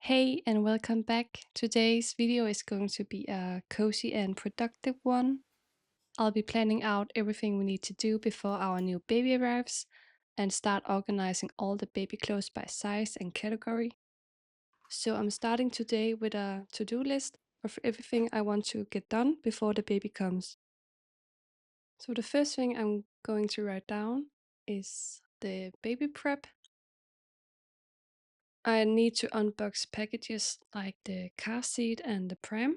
Hey, and welcome back. Today's video is going to be a cozy and productive one. I'll be planning out everything we need to do before our new baby arrives and start organizing all the baby clothes by size and category. So I'm starting today with a to-do list of everything I want to get done before the baby comes. So the first thing I'm going to write down is the baby prep. I need to unbox packages like the car seat and the pram.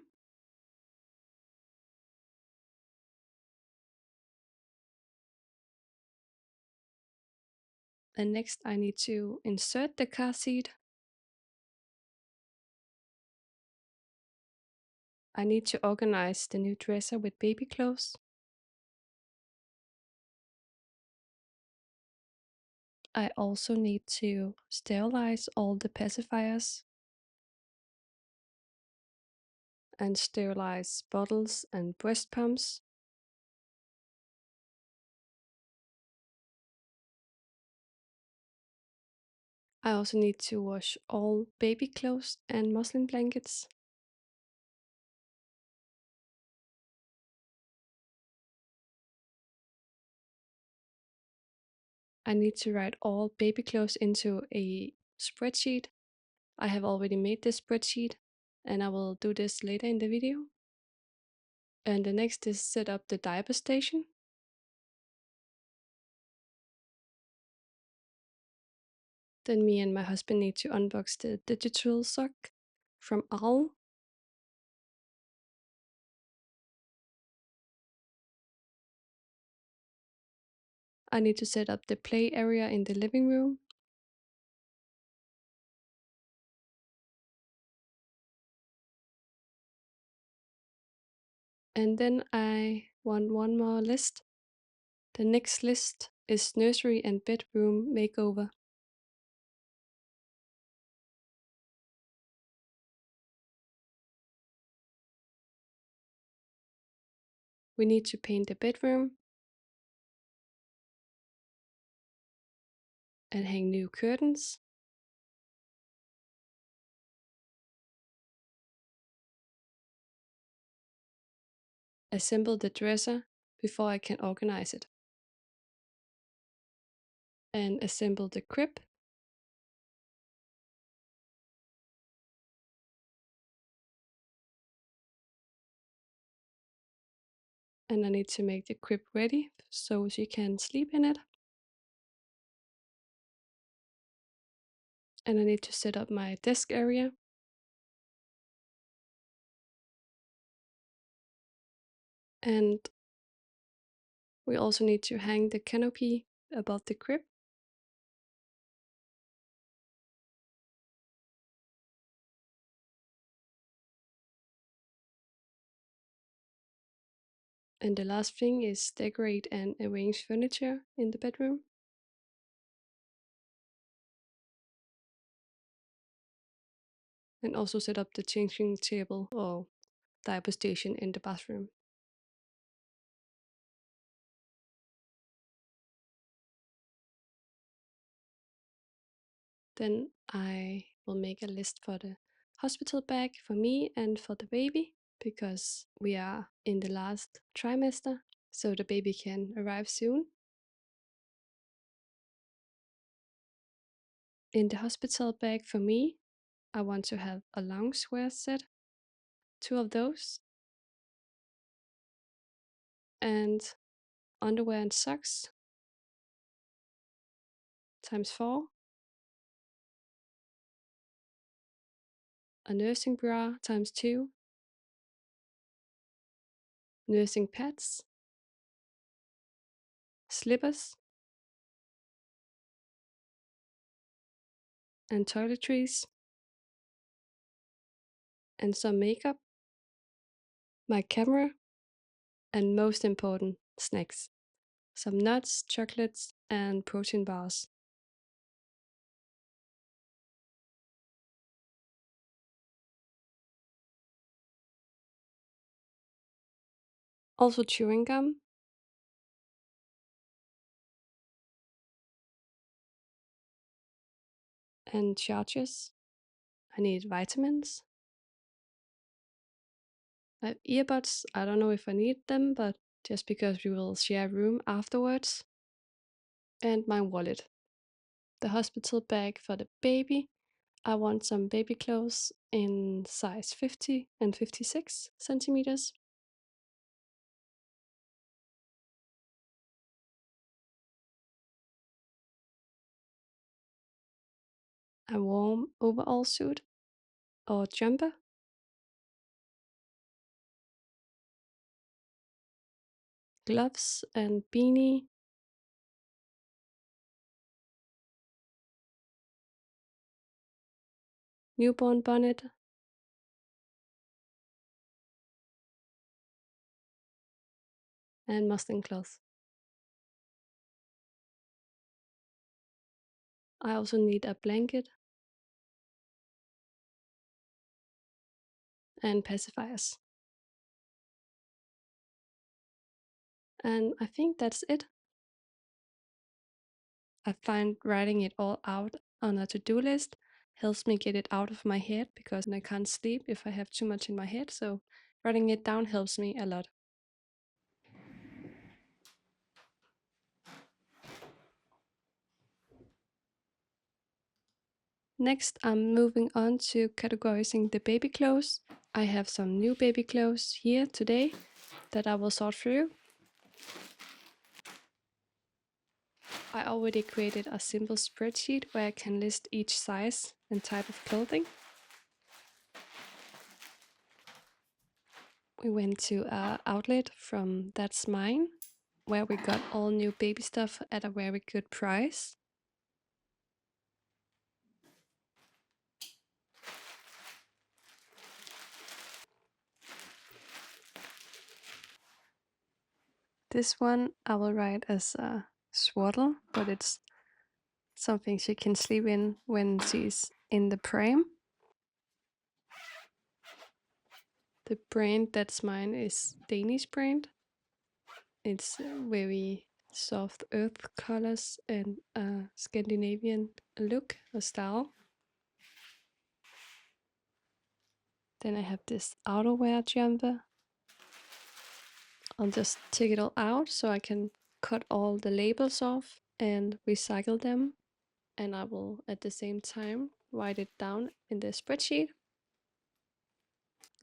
And next I need to insert the car seat. I need to organize the new dresser with baby clothes. I also need to sterilize all the pacifiers and sterilize bottles and breast pumps. I also need to wash all baby clothes and muslin blankets. I need to write all baby clothes into a spreadsheet. I have already made this spreadsheet and I will do this later in the video. And the next is set up the diaper station. Then me and my husband need to unbox the digital sock from Owl. I need to set up the play area in the living room. And then I want one more list. The next list is nursery and bedroom makeover. We need to paint the bedroom and hang new curtains. Assemble the dresser before I can organize it. And assemble the crib. And I need to make the crib ready so she can sleep in it. And I need to set up my desk area. And we also need to hang the canopy above the crib. And the last thing is decorate and arrange furniture in the bedroom. And also set up the changing table or diaper station in the bathroom. Then I will make a list for the hospital bag for me and for the baby, because we are in the last trimester, so the baby can arrive soon. In the hospital bag for me, I want to have a loungewear set, 2 of those, and underwear and socks times 4, a nursing bra times 2, nursing pads, slippers, and toiletries, and some makeup, my camera, and most important, snacks. Some nuts, chocolates, and protein bars. Also chewing gum, and chargers, I need vitamins. I have earbuds. I don't know if I need them, but just because we will share a room afterwards. And my wallet. The hospital bag for the baby. I want some baby clothes in size 50 and 56 centimeters. A warm overall suit or jumper. Gloves and beanie. Newborn bonnet. And muslin cloth. I also need a blanket and pacifiers. And I think that's it. I find writing it all out on a to-do list helps me get it out of my head because I can't sleep if I have too much in my head. So writing it down helps me a lot. Next, I'm moving on to categorizing the baby clothes. I have some new baby clothes here today that I will sort through. I already created a simple spreadsheet where I can list each size and type of clothing. We went to an outlet from That's Mine, where we got all new baby stuff at a very good price. This one I will write as a swaddle, but it's something she can sleep in when she's in the pram. The brand That's Mine is Danish brand. It's very soft earth colors and a Scandinavian look or style. Then I have this outerwear jumper. I'll just take it all out so I can cut all the labels off and recycle them. And I will at the same time write it down in the spreadsheet.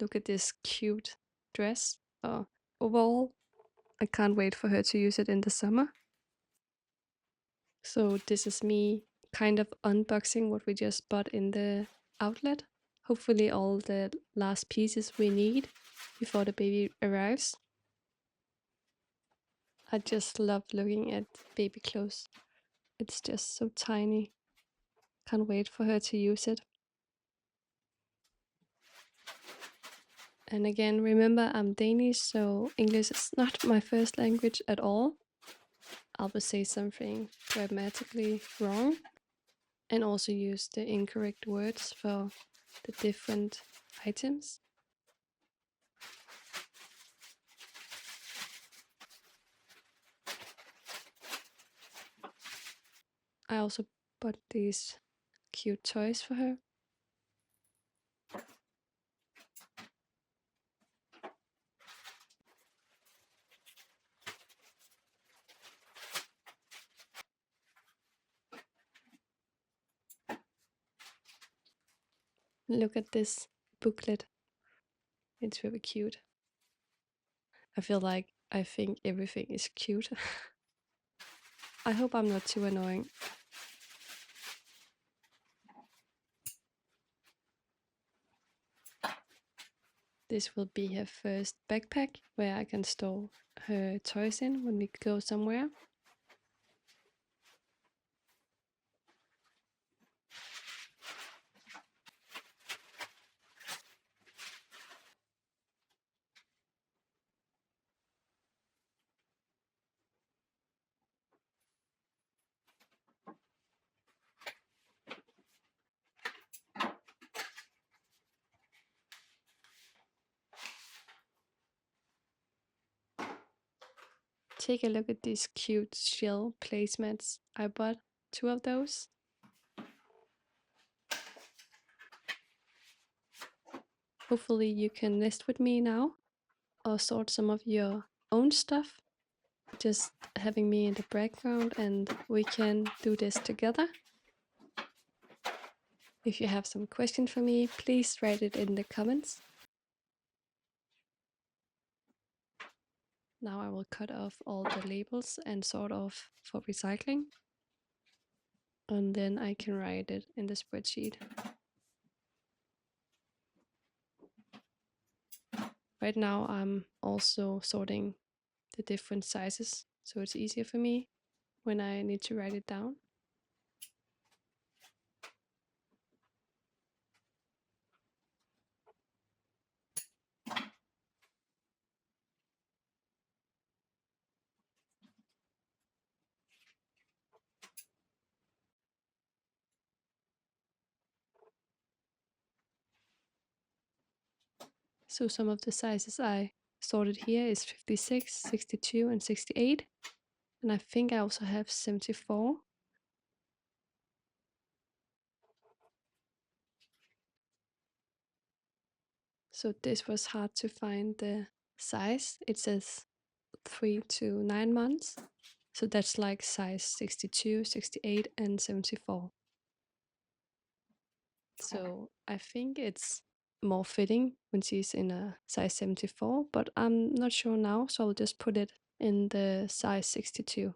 Look at this cute dress or overall. I can't wait for her to use it in the summer. So this is me kind of unboxing what we just bought in the outlet. Hopefully all the last pieces we need before the baby arrives. I just love looking at baby clothes. It's just so tiny. Can't wait for her to use it. And again, remember I'm Danish, so English is not my first language at all. I will say something grammatically wrong and also use the incorrect words for the different items. I also bought these cute toys for her. Look at this booklet. It's very cute. I think everything is cute. I hope I'm not too annoying. This will be her first backpack where I can store her toys in when we go somewhere. Take a look at these cute shell placemats. I bought 2 of those. Hopefully you can nest with me now or sort some of your own stuff, just having me in the background, and we can do this together. If you have some question for me, please write it in the comments. Now I will cut off all the labels and sort off for recycling. And then I can write it in the spreadsheet. Right now I'm also sorting the different sizes, so it's easier for me when I need to write it down. So some of the sizes I sorted here is 56, 62 and 68. And I think I also have 74. So this was hard to find the size. It says 3 to 9 months. So that's like size 62, 68 and 74. So I think it's more fitting when she's in a size 74, but I'm not sure now, so I'll just put it in the size 62.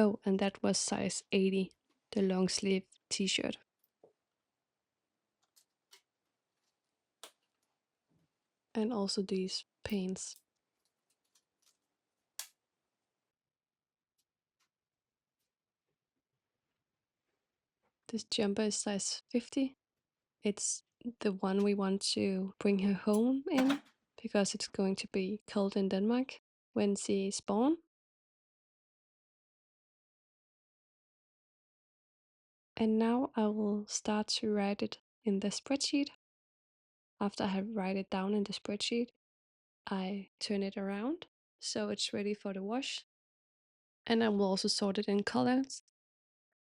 Oh, and that was size 80, the long sleeve t-shirt. And also these pants. This jumper is size 50. It's the one we want to bring her home in because it's going to be cold in Denmark when she's born. And now I will start to write it in the spreadsheet. After I have write it down in the spreadsheet, I turn it around so it's ready for the wash. And I will also sort it in colors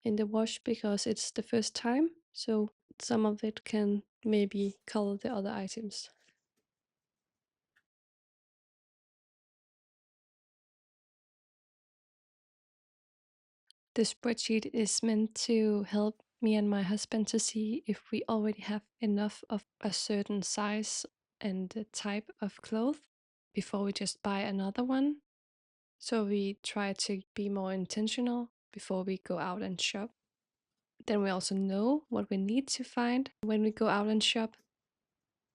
in the wash because it's the first time, so some of it can maybe color the other items. The spreadsheet is meant to help me and my husband to see if we already have enough of a certain size and type of clothes before we just buy another one. So we try to be more intentional before we go out and shop. Then we also know what we need to find when we go out and shop.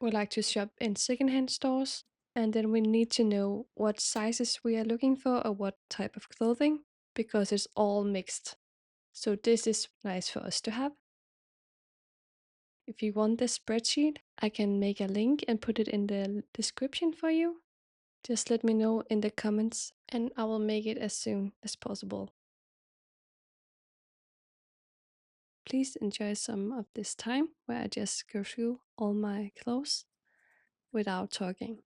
We like to shop in secondhand stores, and then we need to know what sizes we are looking for or what type of clothing, because it's all mixed. So this is nice for us to have. If you want this spreadsheet, I can make a link and put it in the description for you. Just let me know in the comments and I will make it as soon as possible. Please enjoy some of this time where I just go through all my clothes without talking.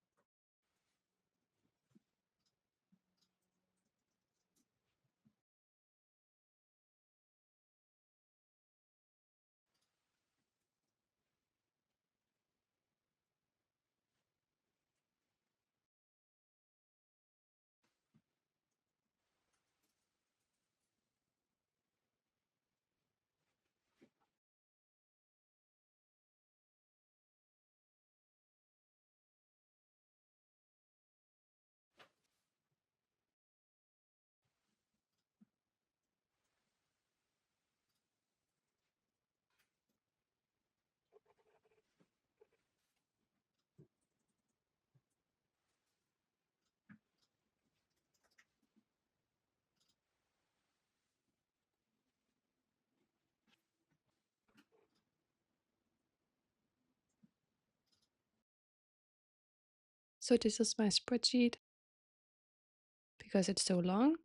So this is my spreadsheet. Because it's so long,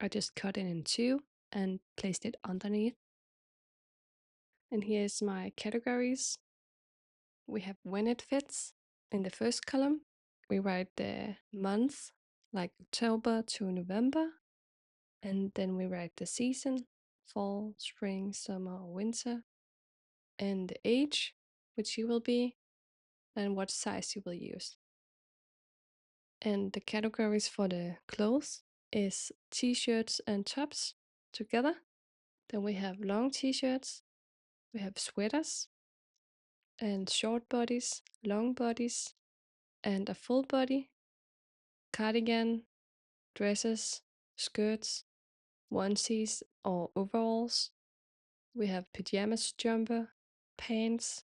I just cut it in two and placed it underneath. And here's my categories. We have when it fits. In the first column, we write the month, like October to November. And then we write the season, fall, spring, summer, or winter. And the age, which you will be, and what size you will use. And the categories for the clothes is t-shirts and tops together. Then we have long t-shirts, we have sweaters, and short bodies, long bodies, and a full body, cardigan, dresses, skirts, onesies or overalls. We have pajamas jumper, pants,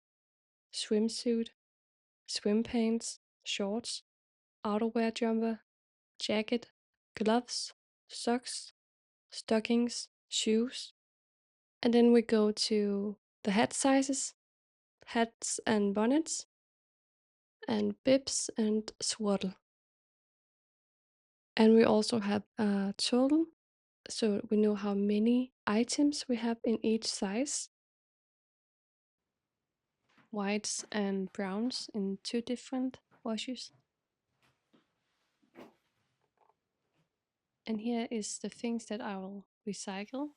swimsuit, swim pants, shorts, outerwear jumper, jacket, gloves, socks, stockings, shoes. And then we go to the hat sizes, hats and bonnets, and bibs and swaddle. And we also have a total, so we know how many items we have in each size. Whites and browns in two different washes. And here is the things that I will recycle.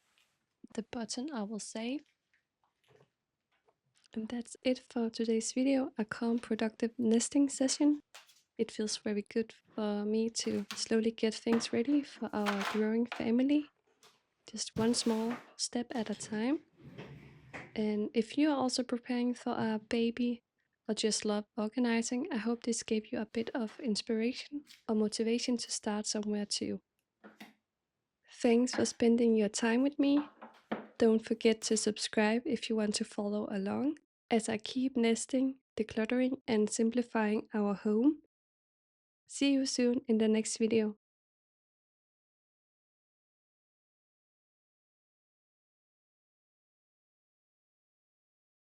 The button I will save. And that's it for today's video, a calm productive nesting session. It feels very good for me to slowly get things ready for our growing family. Just one small step at a time. And if you are also preparing for a baby or just love organizing, I hope this gave you a bit of inspiration or motivation to start somewhere too. Thanks for spending your time with me. Don't forget to subscribe if you want to follow along as I keep nesting, decluttering, and simplifying our home. See you soon in the next video.